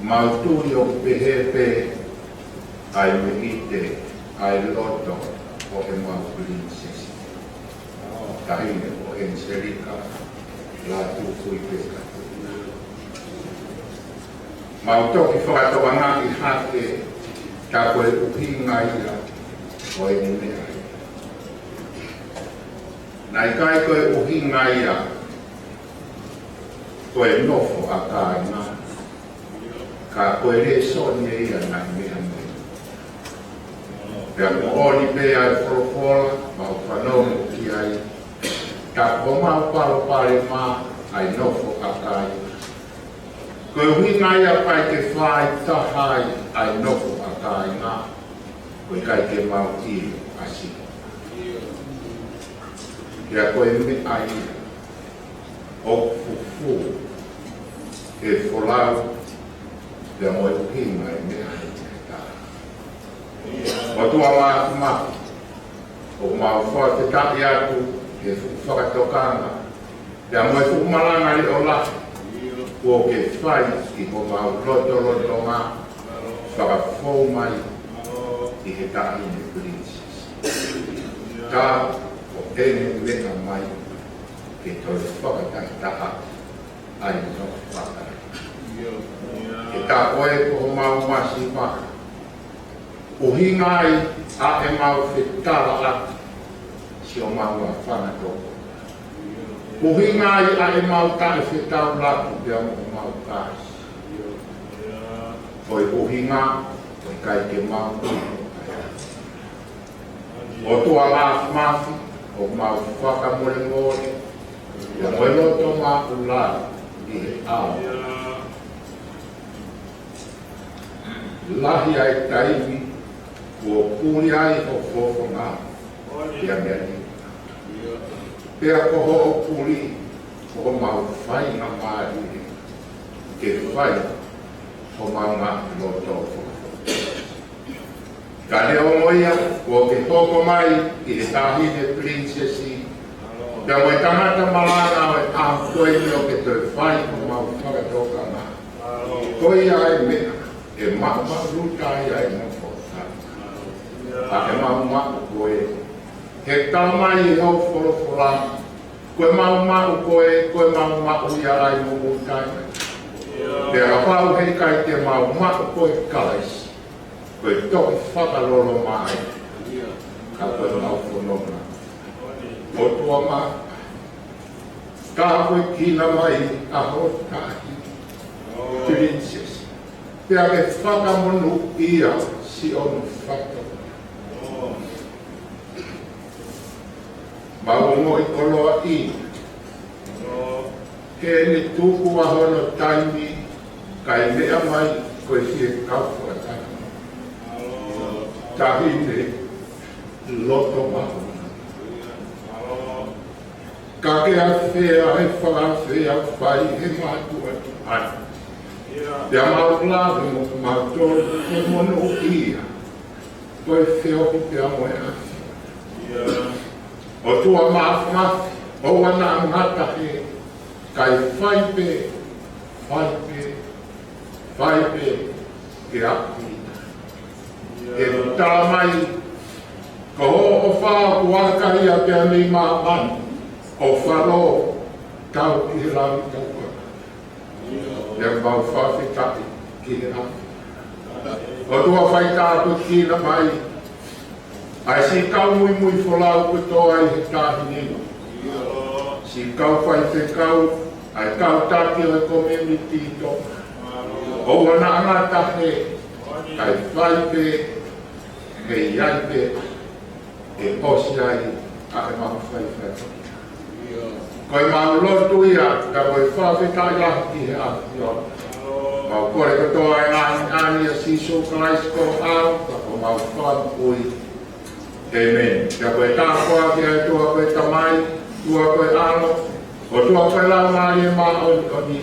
Mautuyo pehepe ai meite ai loto o e mau princess. Tahine o e serika la tu fui peka. Mautoki whakatoanga I hake ka koe uhinga ia o e mea. Nai kai koe uhinga ia koe nofo a kai ngā. Ka koe re soni e ia nai mea mea. Pea ko oni pea e whorofola, mau whanau ki ai. Ka ko mau paro pare mā ai nofo a kai. Koe huinga ia pai te whai tahai ai nofo a kai ngā. Koe kai ke mau i asi. Pea koe me ai ia. O fufu e wholau Pea moe uhinga e mea he te tā. O tua mā mahu. O mau whai te tahi atu e whakatokanga. Pea moe whukumalanga I o lahi. Ua ke whai I ko mau loto ngā. Whakafou mai I he tahi ne princess. Tā o ene mea mai ke toi whakatai taha ai no whakai. E tā koe ko mau masi maka. Uhinga ai a e mau whetara atu si o mau a whanatoko. Uhinga ai a e mau tae whetau latu pia mo o mau kāsi. Koe uhinga, koe kai ke mau uhinga. O tua mafi, o mau whakamore ngore, ia moe loto mau lau I he ao. Lahi ai taimi, ua puri ai o fofo ngā, pia mea ni. Pea koho o puri, o mau whai ngā maari, ke whai o mau ngā loto fofo. Ka leo moia, ua ke hoko mai I he tahine princessi, pea moe tangata malanga o e ākoeni o ke toi whai o mau whakatoka ngā. Koi ai mea, e mama ruta ia e mofo a e mau koe he tamai I hau whorofora koe mau koe ia ai mo utai te rapau hei kai te mau koe kalais koe toki whakaroro mai ka koe mau whanona o tua maa ka koe kina mai a hotahi princess Pea me whakamonu ia si onu whaka. Maungo I koloa I. Ke ni tuku a hono taimi, kai mea mai koe hie kauwha taimi. tahine loto mahu. Ka ke a whea e whakawhea whai he mātua tu ai. Te amaulawe mo te mātua e mono ia. Koe wheo ki te amoe asi. O tua maafmafi, o wana ngata he, kai whaipe, ke api. E tāmai, ko o whaa kuarakahi a te anei maamani, o wharo, tau ki he rawi tau kora. E mau whawhitaki ki he api. O tua whai tātu ki na mai, ai si kau mui wholau kuto ai he tāhi nino. Si kau whai te kau, ai kau tāti o community to. O wana angata he, ai whai pe, he iai pe, e posi ai, a e mahu whai whai. Koe mahu lotu ia, ka koe whawhitai ahi ki he ahi o. Mau kore katoa e ani a siso kalaisko au, ka ko mau whai pui. Amen. Ka koe tākoa ki ai tua koe tamai, tua koe ano, o tua koe lau nāri e maa oni,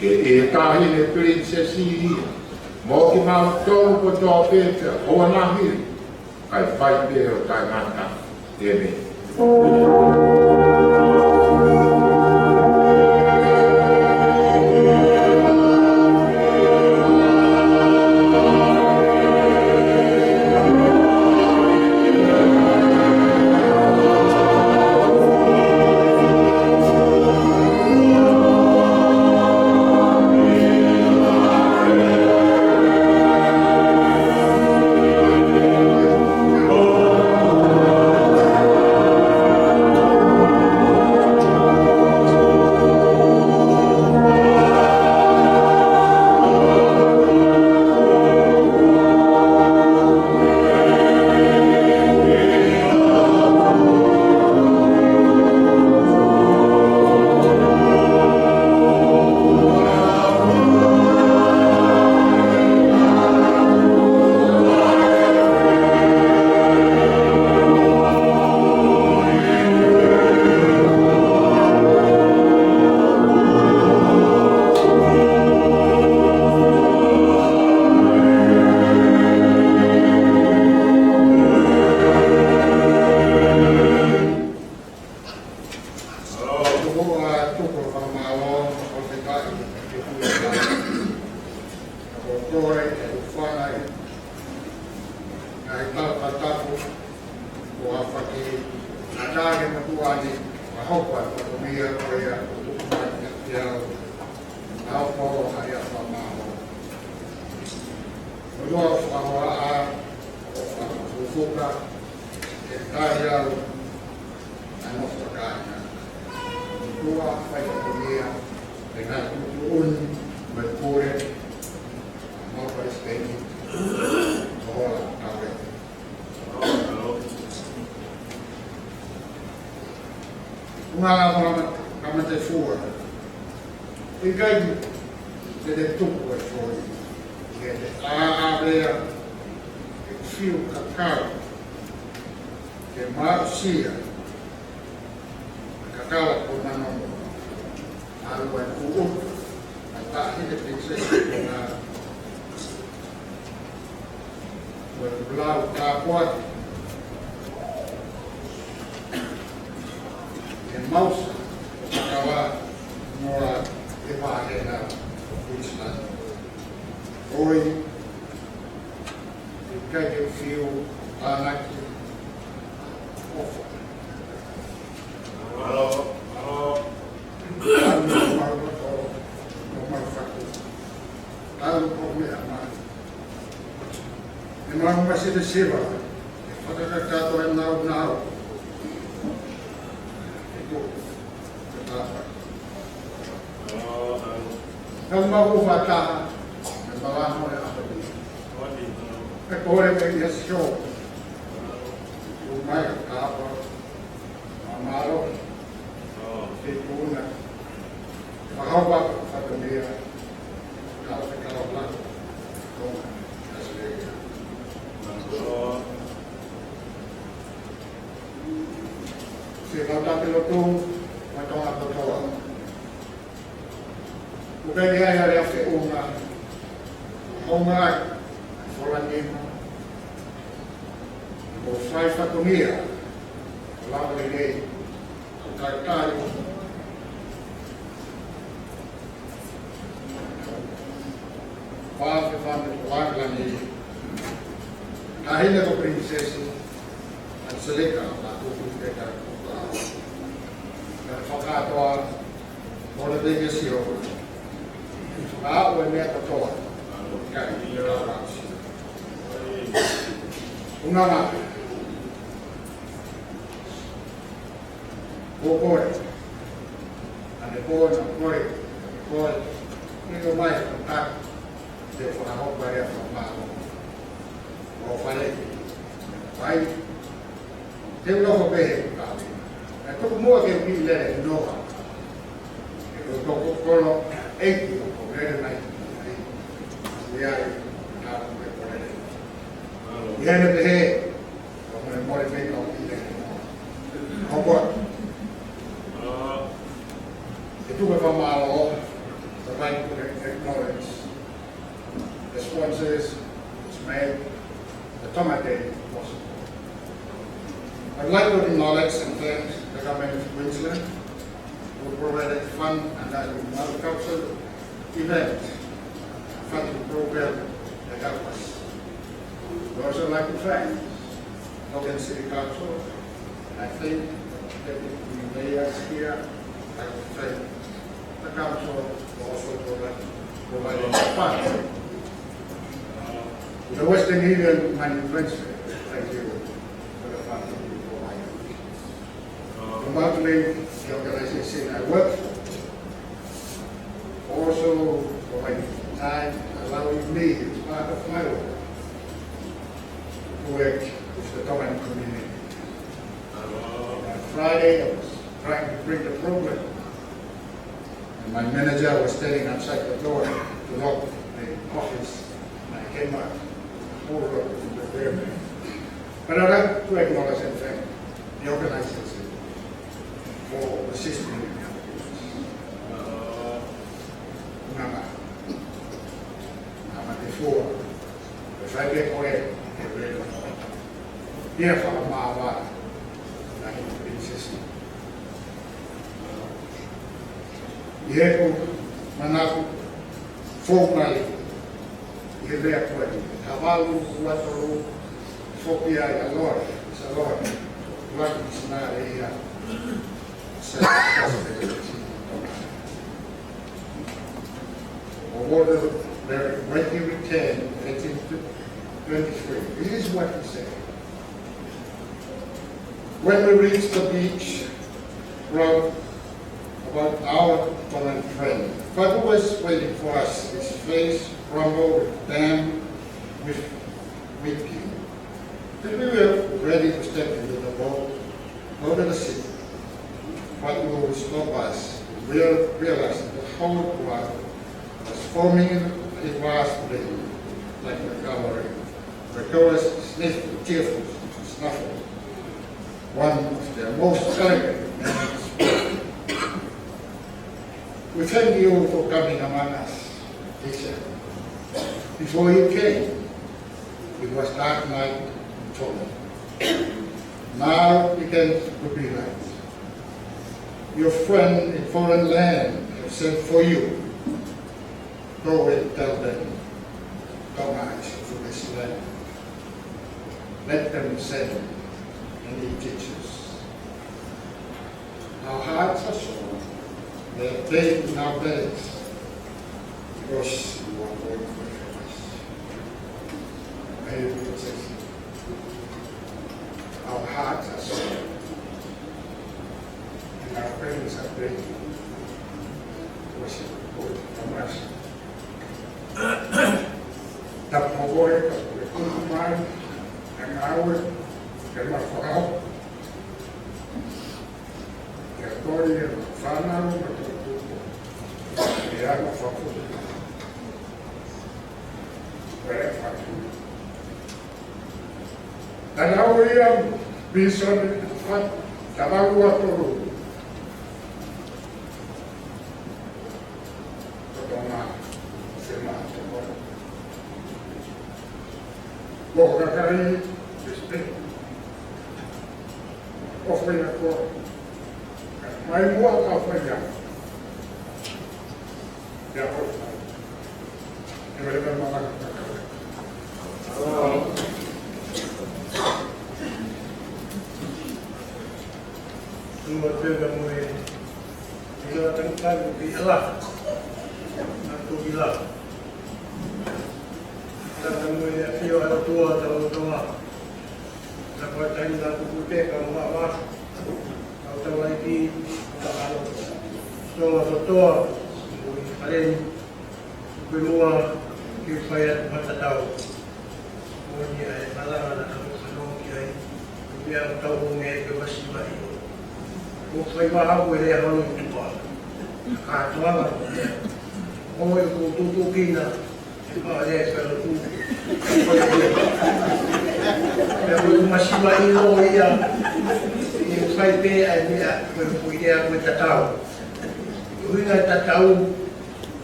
ke e tāhine princesi ia. Mō ki mau tōru po tō pētea, o anahiri, kai whai pēhe o tai ngata. Amen. Oh. Ke kau tak pelotu, macam apa kau? Bukan dia yang ada feunga, forlandino, o fai fatomia, lava lei, o cartario, faz fanno guarda lei, kahina ko prinsesi, at seleka la tutup ka. Fakatoa, mora degesio, o mea katoa, kaya Unama, Bokoi, and the boy, you might contact the Fonahok barrier from Mao or Fale. Right? They will not obey him. I took more than we let it know. It was called 8 people, very nice. We are not recorded. The end of the head, I'm going to motivate all people. How what? It took from our law, the right to acknowledge the sponsors, it's made, the tomate possible. I'd like to acknowledge and thank the government of Queensland who provided fund and agricultural event funding program that helped us. I'd also like to thank Logan City Council, and I think that the mayors here, I would thank the council for also providing funds. The Western Union Money Transfer, thank you for the funding. Remarkably, the organization I work for also provided time allowing me as part of my work to work with the common community. On Friday, I was trying to bring the program, and my manager was standing outside the door to lock the office, and I came out over to the pyramid. But I'd like to acknowledge and thank the organization for assisting me in the before, if I get away, here for a mile, I can be insistent. Diego, Manaku, Fogmali, Irequari, Cavalo, Quattro, Fopia, a Lord, it's a Lord, Lucky is not a order when he returned in 1823. This is what he said. When we reached the beach, wrote about our common friend. Father was waiting for us, his face rumbled, damp with weeping. Then we were ready to step into the boat, go to the sea. What will stop us? We realized that the whole world was forming a vast ring, like a gallery. The chorus sniffed, tearful, snuffled. One of their most elegant men. We thank you for coming among us, he said. Before you came, it was dark night and trouble. Now begins to be light. Your friend in foreign land has sent for you. Go and tell them, come out to this land. Let them send any teachers. Our hearts are sore. They are pain in our bellies because you are going for us. May you protect us. Our hearts are sore. And our prayers are breaking. Worship God from us. The power of the good mind and our and our help. The authority of the Father, the Agua Facu. Very funny. And now we have been serving Tabaru atoro. Toma, sema, toma. Boca cari, respeito. Ofrenda cor. Mas boa café. Ya, eu vou levar uma semua benda mulai bila tengkar bilah atau bila dan mulai dia ada tua atau tua dapat tadi satu putih kalau mak atau lagi kalau tua tua kalian semua kifayat mata tahu punya malam ada kalau kiai dia tahu ni ke masih baik. O foi barra o ele errou no igual. A tua ou eu tudo que na olha pelo tudo. Eu mas se vai não ia e sai bem a minha foi ideia com tatau. O ina tatau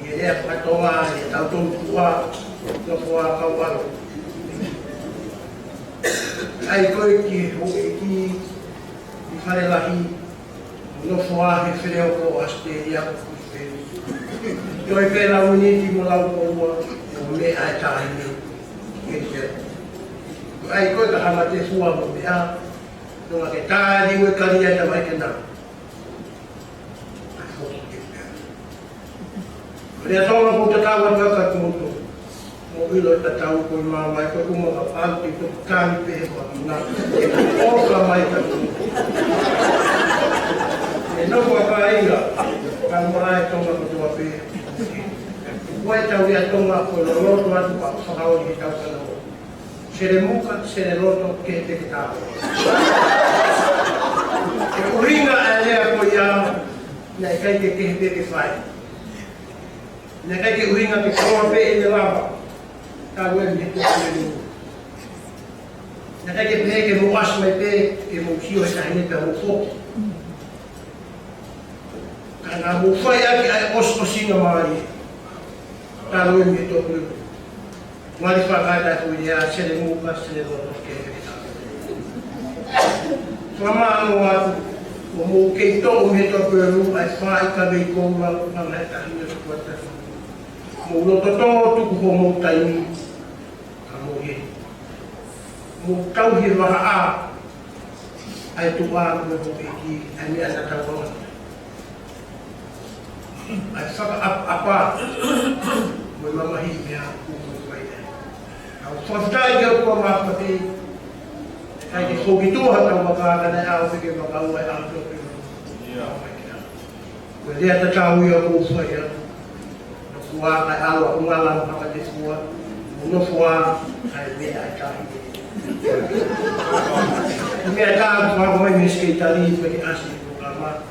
e é para tomar e tal tudo tua não foi a cavalo. Aí foi que fare lahi no foa refereu com as teria eu é pela unidade moral com o me a taime aí coisa a mate sua mo a não a que tá ali o carinha da vai que não ele só não pode estar lá para com o ilo tá tão com mamãe com uma parte do campo na outra mais não vou ainda para morar então na tua filha vai estar ia tomar por o outro lado para falar o que está falando seremuca sereloto que te está o ringa ali apoiar na que que faz na que o ringa que toma bem ele lava tá vendo que na que que mo acho mais bem que mo tio está indo para o foco karena mufai aki os-osinga mari tahu yang itu mari fakata punya selemuka selemoto kekita selama waktu mungkin itu umito perlu asai kabe koma pangata ini seperti mulut itu tuh homo taimi kamu ini mukau hirwaa ay tuwa mo iki ani ana tawon ay saka apa mo mamahi niya kung kuwaya ang softai ko mapati ay isugituhan ang makakana ako sige makaway ang to pwede at tawi ako usaya nakuha kay awa umalang makadiswa unofwa ay may atay Umiatag mga kumain sekretary pwede asli programa.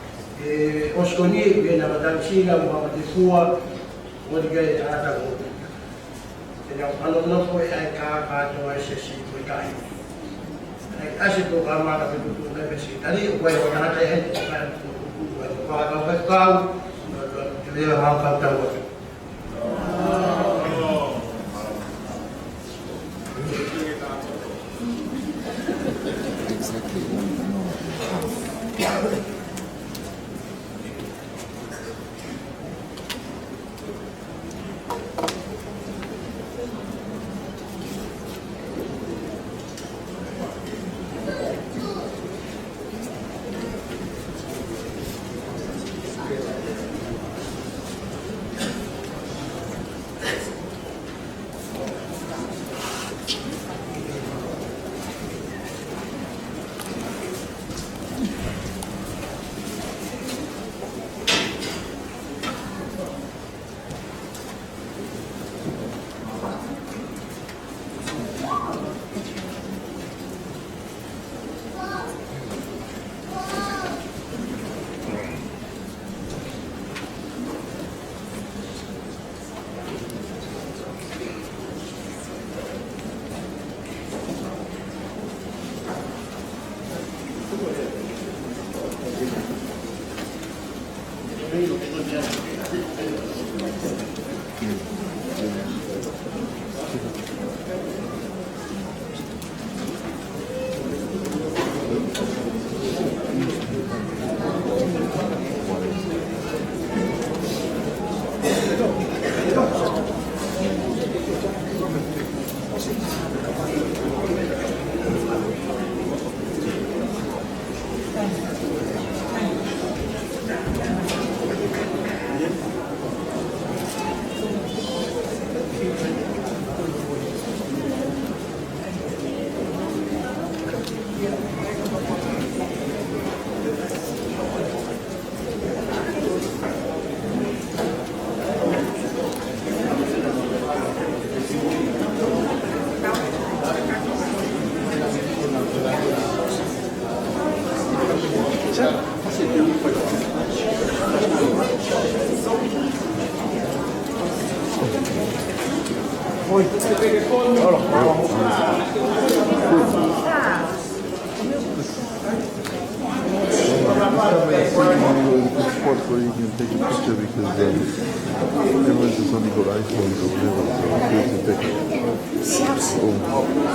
Oskoni, biya na madang sila, mga madisua, mga gaya na atag mo. Kaya ano po ay kakatawa sa sito tayo. Asli programa na pinutulong na sekretary, upaya mga natayan, upaya mga pagkaw, kaya mga pagkaw. Spot where you can take a picture because everyone just only got iPhones or whatever, so it's good to take it.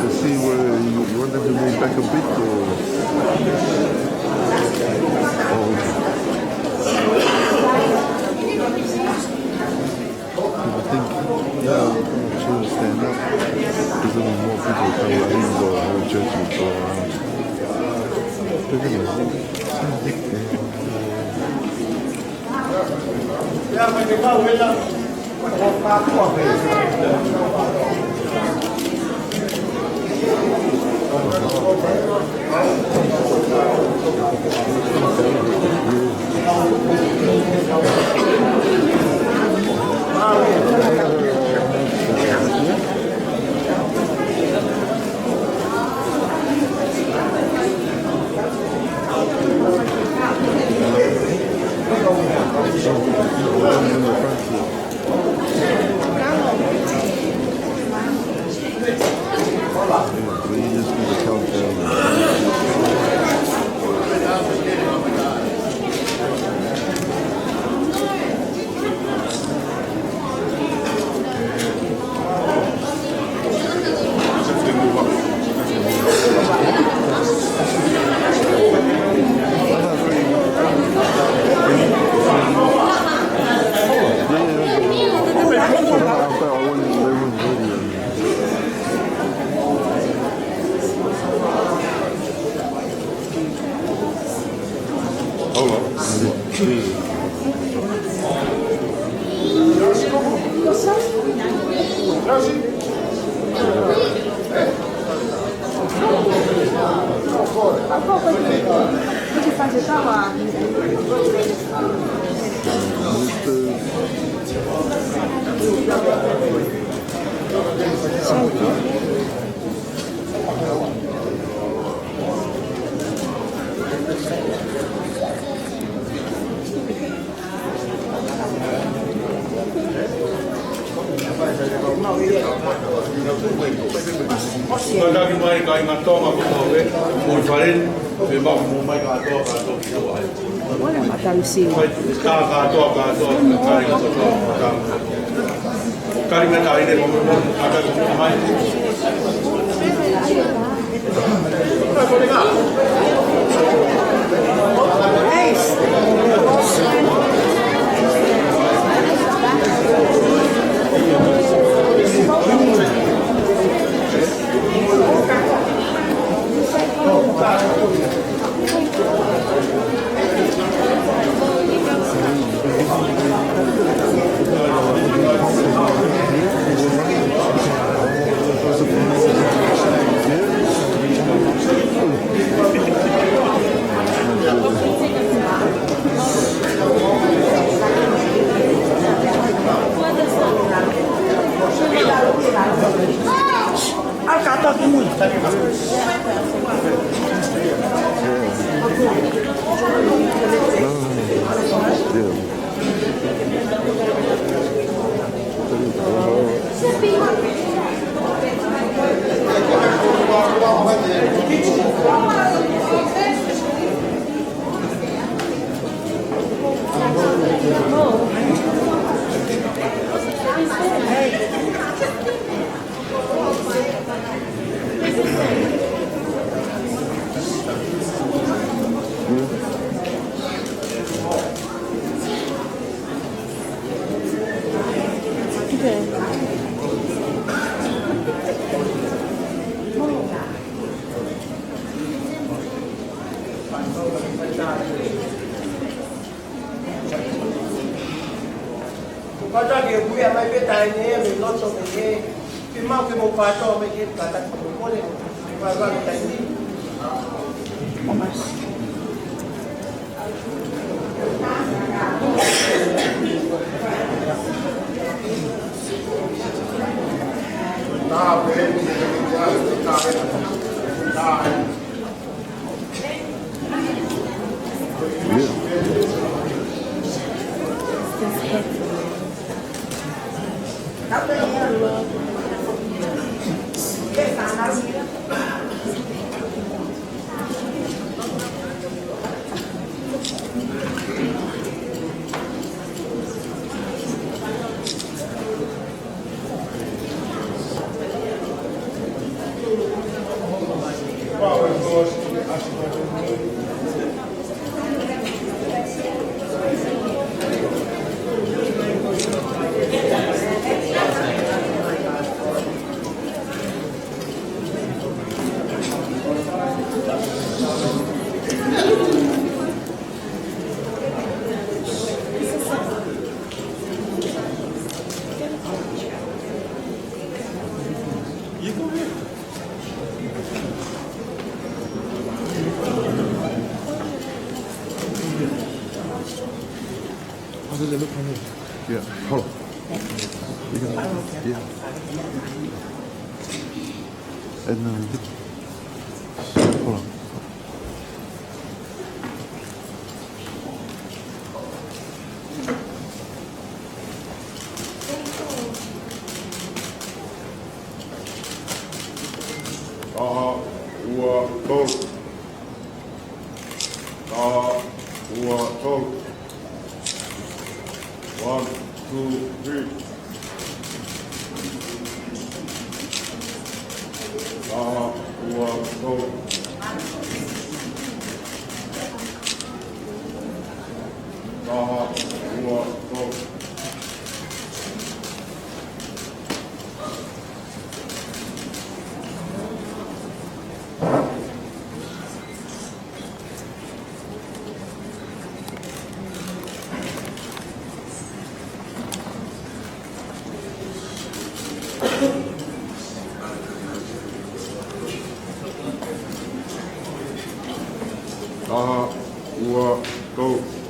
To see where you want them to move back a bit or. I think she'll stand up because there'll be more people coming. I think the whole church will go around. Look at this. Al cato aqui muito. Kata dia buaya mai beta ini, mai loto ini, firma ke mau pato mai dia kata boleh, baru kita ini. Yeah, hold on. Yeah. And hold on. One, two, three. Go.